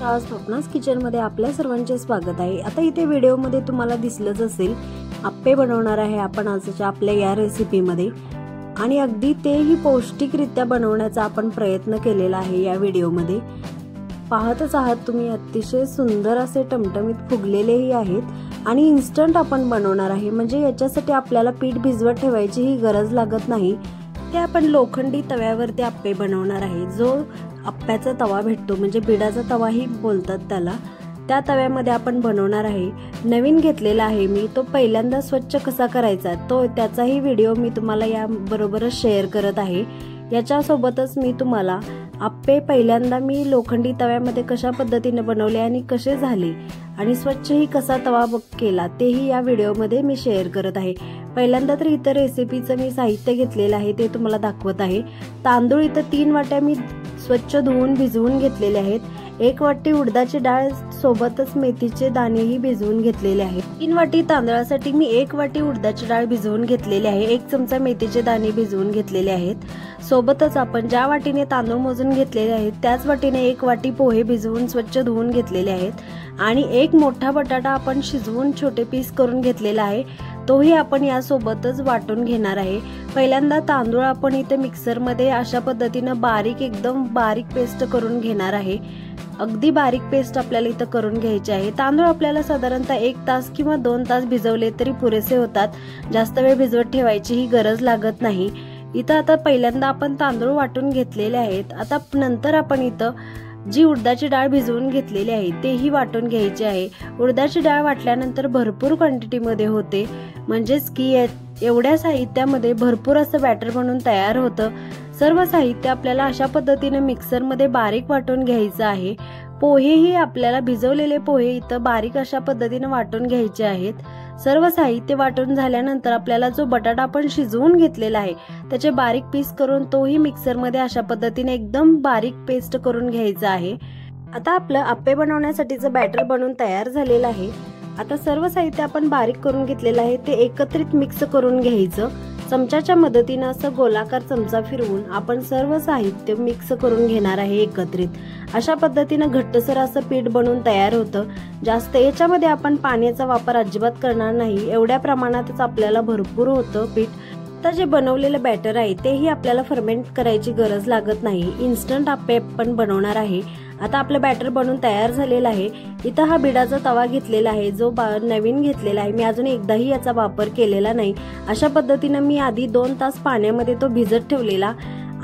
आज स्वप्नास किचनमध्ये आपल्या सर्वांचे स्वागत आहे। आता इथे व्हिडिओमध्ये तुम्हाला दिसलंच असेल आप्पे बनवणार आहे आपण आजच्या आपल्या या रेसिपीमध्ये आणि अगदी तेही पौष्टिकरित्या बनवण्याचा आपण प्रयत्न केलेला आहे। या व्हिडिओमध्ये पाहतच आहात तुम्ही, अतिशय सुंदर असे टमटमीत फुगलेलेही आहेत आणि इन्स्टंट आपण बनवणार आहे। म्हणजे याच्यासाठी आपल्याला पीठ भिजवत ठेवायची ही गरज लागत नाही। ते आपण लोखंडी तव्यावरती आप्पे बनवणार आहे। जो आप्प्याचा तवा भेटतो म्हणजे बिडाचा तवाही बोलतात त्याला, त्या तव्यामध्ये आपण बनवणार आहे। नवीन घेतलेला आहे मी, तो पहिल्यांदा स्वच्छ कसा करायचा तो त्याचाही व्हिडिओ मी तुम्हाला या बरोबरच शेअर करत आहे। याच्या सोबतच मी तुम्हाला आप्पे पहिल्यांदा मी लोखंडी तव्यामध्ये कशा पद्धतीने बनवले आणि कसे झाले आणि स्वच्छही कसा तवा केला तेही या व्हिडिओमध्ये मी शेअर करत आहे। पहिल्यांदा तर इतर रेसिपीचं मी साहित्य घेतलेलं आहे ते तुम्हाला दाखवत आहे। तांदूळ इथं 3 वाट्या मी स्वच्छ धुवून भिजवून घेतलेले आहेत। 1 वाटी उडदाची डाळ सोबतच मेथीचे दाणेही भिजवून घेतलेले आहेत। 3 वाटी तांदळासाठी मी 1 वाटी उडदाची डाळ भिजवून घेतलेली आहे। 1 चमचा मेथीचे दाणे भिजवून घेतलेले आहेत। सोबतच आपण ज्या वाटीने तांदूळ मोजून घेतलेले आहेत त्याच वाटीने 1 वाटी पोहे भिजवून स्वच्छ धुवून घेतलेले आहेत आणि 1 मोठा बटाटा आपण शिजवून छोटे पीस करून घेतलेला आहे, तोही आपण यासोबतच वाटून घेणार आहे। पहिल्यांदा तांदूळ आपण इथे मिक्सर मध्ये अशा पद्धतीने एकदम बारीक पेस्ट करून घेणार आहे। अगदी बारीक पेस्ट आपल्याला इथं करून घ्यायची आहे। तांदूळ आपल्याला साधारणतः 1 तास किंवा 2 तास भिजवले तरी पुरेसे होतात, जास्त वेळ भिजवत ठेवायची ही गरज लागत नाही। इथं आता पहिल्यांदा आपण तांदूळ वाटून घेतलेले आहेत। आता नंतर आपण इथं जी उडदाची डाळ भिजवून घेतलेली आहे तेही वाटून घ्यायची आहे। उडदाची डाळ वाटल्यानंतर भरपूर क्वांटिटीमध्ये होते, म्हणजेच की एवढ्या साहित्यामध्ये भरपूर असं बॅटर बनून तयार होतं। सर्व साहित्य आपल्याला अशा पद्धतीने मिक्सर मध्ये बारीक वाटून घ्यायचं आहे। पोहेही आपल्याला भिजवलेले पोहे इथं बारीक अशा पद्धतीने वाटून घ्यायचे आहेत। सर्व साहित्य वाटून झाल्यानंतर आपल्याला जो बटाटा आपण शिजवून घेतलेला आहे त्याचे बारीक पीस करून तोही मिक्सर मध्ये अशा पद्धतीने एकदम बारीक पेस्ट करून घ्यायचा आहे। आता आपलं आप्पे बनवण्यासाठीचं बॅटर बनवून तयार झालेलं आहे। आता सर्व साहित्य आपण बारीक करून घेतलेलं आहे ते एकत्रित मिक्स करून घ्यायचं। चमच्याच्या मदतीने असं गोलाकार चमचा फिरवून आपण सर्व साहित्य मिक्स करून घेणार आहे एकत्रित। अशा पद्धतीने घट्टसर असं पीठ बनवून तयार होतं। जास्त याच्यामध्ये आपण पाण्याचा वापर अजिबात करणार नाही, एवढ्या प्रमाणातच आपल्याला भरपूर होतं पीठ। आता जे बनवलेलं बॅटर आहे तेही आपल्याला फर्मेंट करायची गरज लागत नाही, इन्स्टंट आप्पे आपण बनवणार आहे। आता आपलं बॅटर बनवून तयार झालेलं आहे। इथं हा बिडाचा तवा घेतलेला आहे जो नवीन घेतलेला आहे, मी अजून एकदाही याचा वापर केलेला नाही। अशा पद्धतीने मी आधी 2 तास पाण्यामध्ये तो भिजत ठेवलेला,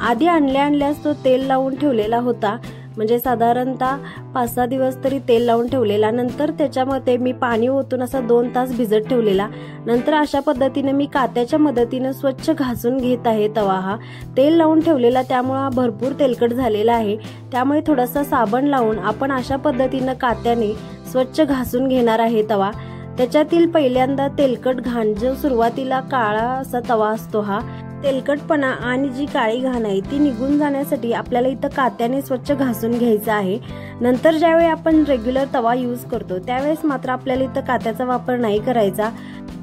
आधी आणल्यास तो तेल लावून ठेवलेला होता, म्हणजे साधारणतः 5-6 दिवस तरी तेल लावून ठेवलेला। नंतर त्याच्यामध्ये मी पाणी ओतून असा 2 तास भिजत ठेवलेला। नंतर अशा पद्धतीने मी कात्याच्या मदतीने स्वच्छ घासून घेत आहे तवा। हा तेल लावून ठेवलेला त्यामुळे हा भरपूर तेलकट झालेला आहे, त्यामुळे थोडासा साबण लावून आपण अशा पद्धतीने कात्याने स्वच्छ घासून घेणार आहे तवा। त्याच्यातील पहिल्यांदा तेलकट घाण, जो सुरुवातीला काळा असा तवा असतो, हा तेलकटपणा आणि जी काळी घाण आहे ती निघून जाण्यासाठी आपल्याला इथं कात्याने स्वच्छ घासून घ्यायचं आहे। नंतर ज्यावेळी आपण रेग्युलर तवा यूज करतो त्यावेळेस मात्र आपल्याला इथं कात्याचा वापर नाही करायचा,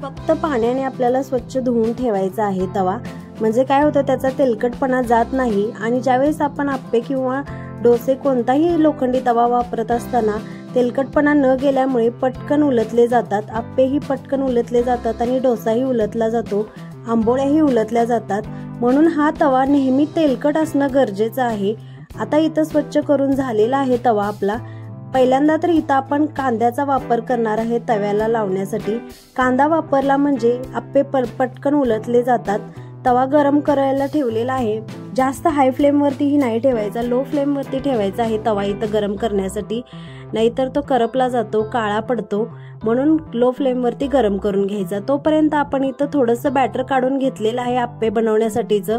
फक्त पाण्याने आपल्याला स्वच्छ धुवून ठेवायचा आहे तवा। म्हणजे काय होतं, त्याचा तेलकटपणा जात नाही आणि ज्यावेळेस आपण आप्पे किंवा डोसे कोणताही लोखंडी तवा वापरत असताना तेलकटपणा न गेल्यामुळे पटकन उलटले जातात, आप्पेही पटकन उलटले जातात आणि डोसाही उलटला जातो, आंबोळ्याही उलटल्या जातात। म्हणून हा तवा नेहमी तेलकट असणं गरजेचं आहे। आता इथं स्वच्छ करून झालेला आहे तवा आपला। पहिल्यांदा तर इथं आपण कांद्याचा वापर करणार आहे तव्याला लावण्यासाठी। कांदा वापरला म्हणजे आप्पे पटकन उलटले जातात। तवा गरम करायला ठेवलेला आहे, जास्त हाय फ्लेम वरतीही नाही ठेवायचा, लो फ्लेम वरती ठेवायचा आहे तवा इथं गरम करण्यासाठी, नाहीतर तो करपला जातो, काळा पडतो। म्हणून लो फ्लेम वरती गरम करून घ्यायचा। तोपर्यंत आपण इथं थोडंसं बॅटर काढून घेतलेलं आहे आप्पे बनवण्यासाठीचं,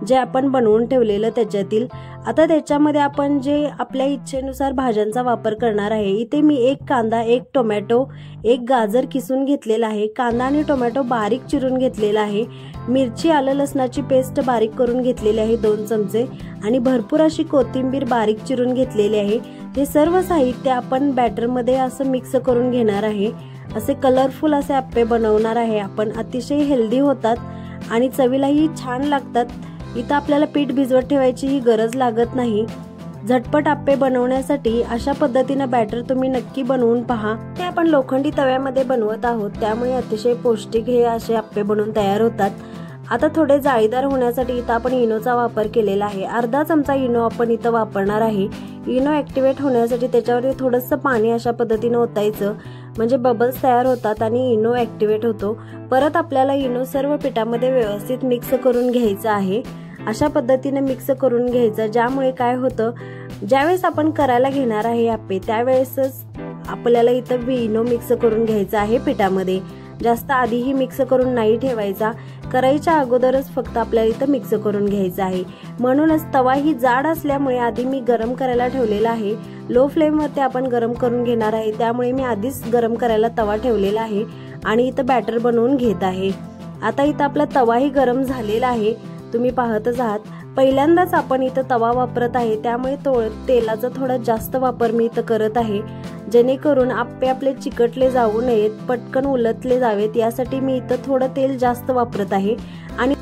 जे आपण बनवून ठेवलेलं त्याच्यातील। आता त्याच्यामध्ये आपण जे आपल्या इच्छेनुसार भाज्यांचा वापर करणार आहे, इथे मी 1 कांदा, 1 टोमॅटो, 1 गाजर किसून घेतलेला आहे। कांदा आणि टोमॅटो बारीक चिरून घेतलेला आहे। मिरची, आलं लसणाची पेस्ट बारीक करून घेतलेली आहे 2 चमचे आणि भरपूर अशी कोथिंबीर बारीक चिरून घेतलेली आहे। हे सर्व साहित्य आपण बॅटर मध्ये असं मिक्स करून घेणार आहे। असे कलरफुल असे आप्पे बनवणार आहे आपण, अतिशय हेल्दी होतात आणि चवीलाही छान लागतात। इथं आपल्याला पीठ भिजवत ठेवायची ही गरज लागत नाही। झटपट आप्पे बनवण्यासाठी अशा पद्धतीने बॅटर तुम्ही नक्की बनवून पहा। ते आपण लोखंडी तव्यामध्ये बनवत आहोत, त्यामुळे अतिशय पौष्टिक हे असे आप्पे बनवून तयार होतात। आता थोडे जाळीदार होण्यासाठी इथं आपण इनोचा वापर केलेला आहे। अर्धा चमचा इनो आपण इथं वापरणार आहे। इनो ऍक्टिव्हेट होण्यासाठी त्याच्यावर थोडंसं पाणी अशा पद्धतीने ओतायचं, म्हणजे बबल्स तयार होतात आणि इनो ऍक्टिव्हेट होतो। परत आपल्याला इनो सर्व पिठामध्ये व्यवस्थित मिक्स करून घ्यायचं आहे। अशा पद्धतीने मिक्स करून घ्यायचं, ज्यामुळे काय होतं, ज्यावेळेस आपण करायला घेणार आहे आप्पे त्यावेळेसच आपल्याला इथं इनो मिक्स करून घ्यायचं आहे पिठामध्ये। जास्त आधीही मिक्स करून नाही ठेवायचा, करायच्या अगोदरच फक्त आपल्याला इथं मिक्स करून घ्यायचं आहे। म्हणूनच तवा ही जाड असल्यामुळे आधी मी गरम करायला ठेवलेला आहे। लो फ्लेम वरती आपण गरम करून घेणार आहे, त्यामुळे मी आधीच गरम करायला तवा ठेवलेला आहे आणि इथं बॅटर बनवून घेत आहे। आता इथं आपला तवाही गरम झालेला आहे, तुम्ही पाहतच आहात। पहिल्यांदाच आपण इथं तवा वापरत आहे, त्यामुळे तेलाचा थोडा जास्त वापर मी इथं करत आहे, जेणेकरून आप्पे आपले चिकटले जाऊ नयेत, पटकन उलटले जावेत, यासाठी मी इथं थोडं तेल जास्त वापरत आहे। आणि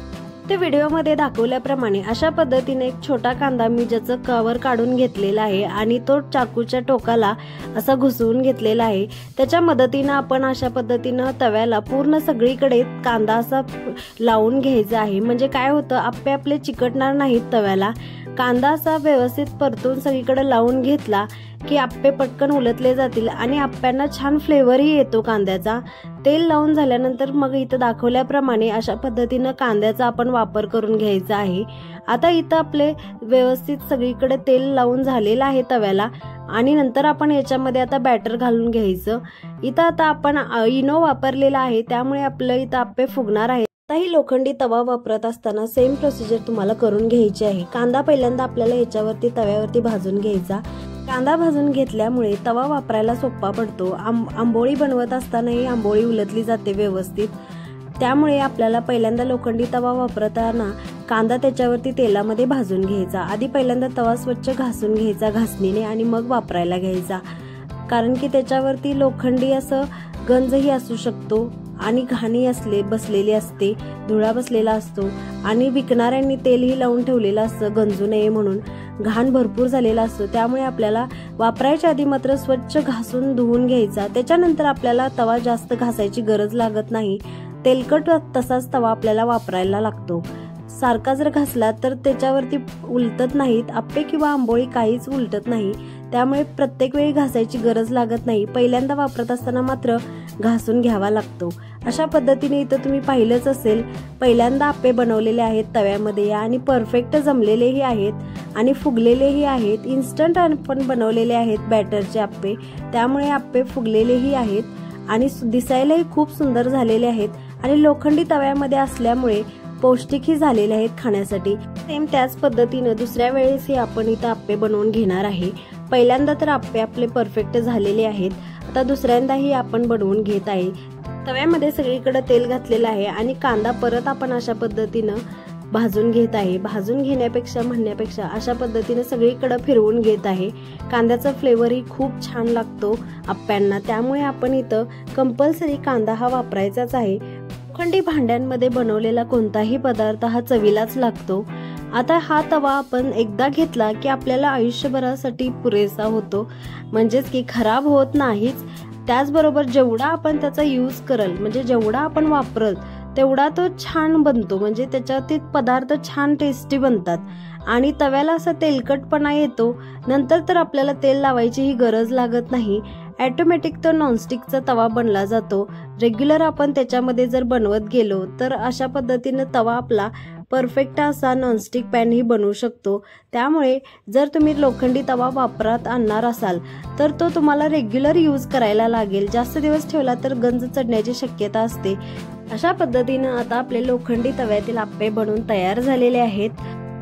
ते व्हिडिओमध्ये दाखवल्याप्रमाणे अशा पद्धतीने एक छोटा कांदा मी ज्याचं कव्हर काढून घेतलेला आहे आणि तो चाकूच्या टोकाला असा घुसवून घेतलेला आहे। त्याच्या मदतीने आपण अशा पद्धतीने तव्याला पूर्ण सगळीकडे कांदा असा लावून घ्यायचा आहे, म्हणजे काय होतं, आप्पे आपले चिकटणार नाहीत तव्याला। कांदा असा व्यवस्थित परतून सगळीकडे लावून घेतला की आप्पे पटकन उलटले जातील आणि आप्प्यांना छान फ्लेवरही येतो कांद्याचा। तेल लावून झाल्यानंतर मग इथं दाखवल्याप्रमाणे अशा पद्धतीनं कांद्याचा आपण वापर करून घ्यायचा आहे। आता इथं आपले व्यवस्थित सगळीकडे तेल लावून झालेलं आहे तव्याला आणि नंतर आपण याच्यामध्ये आता बॅटर घालून घ्यायचं। इथं आता आपण इनो वापरलेला आहे, त्यामुळे आपलं इथं आप्पे फुगणार आहेत। आताही लोखंडी तवा वापरत असताना सेम प्रोसिजर तुम्हाला करून घ्यायची आहे। कांदा पहिल्यांदा आपल्याला याच्यावरती तव्यावरती भाजून घ्यायचा। कांदा भाजून घेतल्यामुळे तवा वापरायला सोपा पडतो। आंबोळी बनवत असतानाही आंबोळी उलटली जाते व्यवस्थित, त्यामुळे आपल्याला पहिल्यांदा लोखंडी तवा वापरताना कांदा त्याच्यावरती तेलामध्ये भाजून घ्यायचा। आधी पहिल्यांदा तवा स्वच्छ घासून घ्यायचा घासणीने आणि मग वापरायला घ्यायचा, कारण की त्याच्यावरती लोखंडी असं गंजही असू शकतो आणि घाणी बसलेली असते, धुळा बसलेला असतो आणि विकणाऱ्यांनी तेलही लावून ठेवलेलं असतं गंजू नये म्हणून, घाण भरपूर झालेला असतो। त्यामुळे आपल्याला वापरायच्या आधी मात्र स्वच्छ घासून धुवून घ्यायचा। त्याच्यानंतर आपल्याला तवा जास्त घासायची गरज लागत नाही, तेलकट तसाच तवा आपल्याला वापरायला लागतो। सारखा जर घासला तर त्याच्यावरती उलटत नाहीत आप्पे किंवा आंबोळी, काहीच उलटत नाही, त्यामुळे प्रत्येक वेळी घासायची गरज लागत नाही। पहिल्यांदा वापरत असताना मात्र घासून घ्यावा लागतो। अशा पद्धतीने इथं तुम्ही पाहिलंच असेल, पहिल्यांदा आप्पे बनवलेले आहेत तव्यामध्ये आणि परफेक्ट जमलेलेही आहेत आणि फुगलेलेही आहेत। इन्स्टंट आपण बनवलेले आहेत बॅटरचे आप्पे, त्यामुळे आप्पे फुगलेलेही आहेत आणि दिसायलाही खूप सुंदर झालेले आहेत आणि लोखंडी तव्यामध्ये असल्यामुळे पौष्टिकही झालेले आहेत खाण्यासाठी। सेम त्याच पद्धतीने दुसऱ्या वेळेसही आपण इथं आप्पे बनवून घेणार आहे। पहिल्यांदा तर आप्पे आपले परफेक्ट झालेले आहेत, आता दुसऱ्यांदाही आपण बनवून घेत आहे। तव्यामध्ये सगळीकडे तेल घातलेलं आहे आणि कांदा परत आपण अशा पद्धतीनं भाजून घेत आहे। भाजून म्हणण्यापेक्षा अशा पद्धतीने सगळीकडे फिरवून घेत आहे। कांद्याचा फ्लेवरही खूप छान लागतो आप्प्यांना, त्यामुळे आपण इथं कंपल्सरी कांदा हा वापरायचाच आहे। लोखंडी भांड्यांमध्ये बनवलेला कोणताही पदार्थ हा चवीलाच लागतो। आता हा तवा आपण एकदा घेतला की आपल्याला आयुष्यभरासाठी पुरेसा होतो, म्हणजेच की खराब होत नाहीच। त्याचबरोबर जेवढा आपण त्याचा यूज करल, म्हणजे जेवढा आपण वापरल तेवढा तो छान बनतो, म्हणजे त्याच्यातील पदार्थ छान टेस्टी बनतात आणि तव्याला असा तेलकटपणा येतो। नंतर तर आपल्याला तेल लावायची ही गरज लागत नाही, ऑटोमॅटिक तो नॉनस्टिकचा तवा बनला जातो। रेग्युलर आपण त्याच्यामध्ये जर बनवत गेलो तर अशा पद्धतीने तवा आपला परफेक्ट असा नॉनस्टिक पॅनही बनवू शकतो। त्यामुळे जर तुम्ही लोखंडी तवा वापरात आणणार असाल तर तो तुम्हाला रेग्युलर यूज करायला लागेल, जास्त दिवस ठेवला तर गंज चढण्याची शक्यता असते। अशा पद्धतीने आता आपले लोखंडी तव्यातील आप्पे बनवून तयार झालेले आहेत।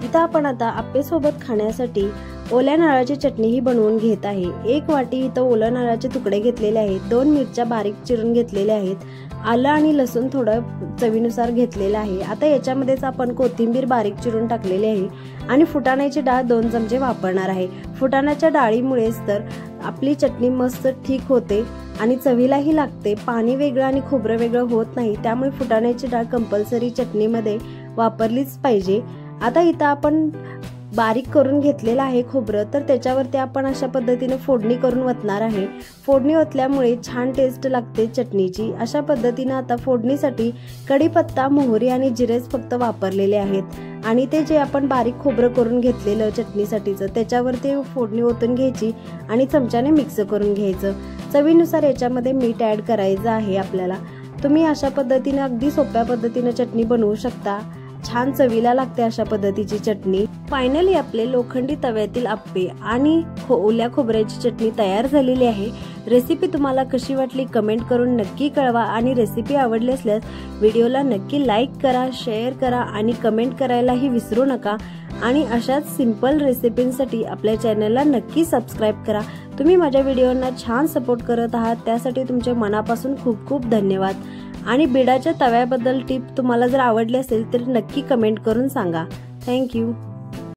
इथं आपण आता आप्पे सोबत खाण्यासाठी ओल्या नारळाची चटणीही बनवून घेत आहे। 1 वाटी इथं ओल्या नारळाचे तुकडे घेतलेले आहेत, 2 मिरच्या बारीक चिरून घेतलेल्या आहेत, आलं आणि लसूण थोडं चवीनुसार घेतलेलं आहे। आता याच्यामध्येच आपण कोथिंबीर बारीक चिरून टाकलेली आहे आणि फुटाण्याची डाळ 2 चमचे वापरणार आहे। फुटाण्याच्या डाळीमुळेच तर आपली चटणी मस्त ठीक होते आणि चवीलाही लागते, पाणी वेगळं आणि खोबरं वेगळं होत नाही, त्यामुळे फुटाण्याची डाळ कंपल्सरी चटणीमध्ये वापरलीच पाहिजे। आता इथं आपण बारीक करून घेतलेलं आहे खोबरं, तर त्याच्यावरती आपण अशा पद्धतीने फोडणी करून ओतणार आहे। फोडणी ओतल्यामुळे छान टेस्ट लागते चटणीची। अशा पद्धतीने आता फोडणीसाठी कढीपत्ता, मोहरी आणि जिरेच फक्त वापरलेले आहेत आणि ते जे आपण बारीक खोबरं करून घेतलेलं चटणीसाठीचं त्याच्यावरती फोडणी ओतून घ्यायची आणि चमच्याने मिक्स करून घ्यायचं। चवीनुसार याच्यामध्ये मीठ ऍड करायचं आहे आपल्याला। तुम्ही अशा पद्धतीने अगदी सोप्या पद्धतीने चटणी बनवू शकता। छान चवीला लागते अशा पद्धतीची चटणी। फायनली आपले लोखंडी तव्यातील आप्पे आणि ओल्या खोबऱ्याची चटणी तयार झालेली आहे। रेसिपी तुम्हाला कशी वाटली कमेंट करून नक्की कळवा आणि रेसिपी आवडली असल्यास व्हिडिओला नक्की लाईक करा, शेअर करा आणि कमेंट करायलाही विसरू नका। आणि अशाच सिंपल रेसिपींसाठी आपल्या चॅनलला नक्की सबस्क्राईब करा। तुम्ही माझ्या व्हिडिओंना छान सपोर्ट करत आहात त्यासाठी तुमचे मनापासून खूप खूप धन्यवाद। आणि बिडाच्या तव्याबद्दल टिप तुम्हाला जर आवडली असेल तर नक्की कमेंट करून सांगा। थँक्यू।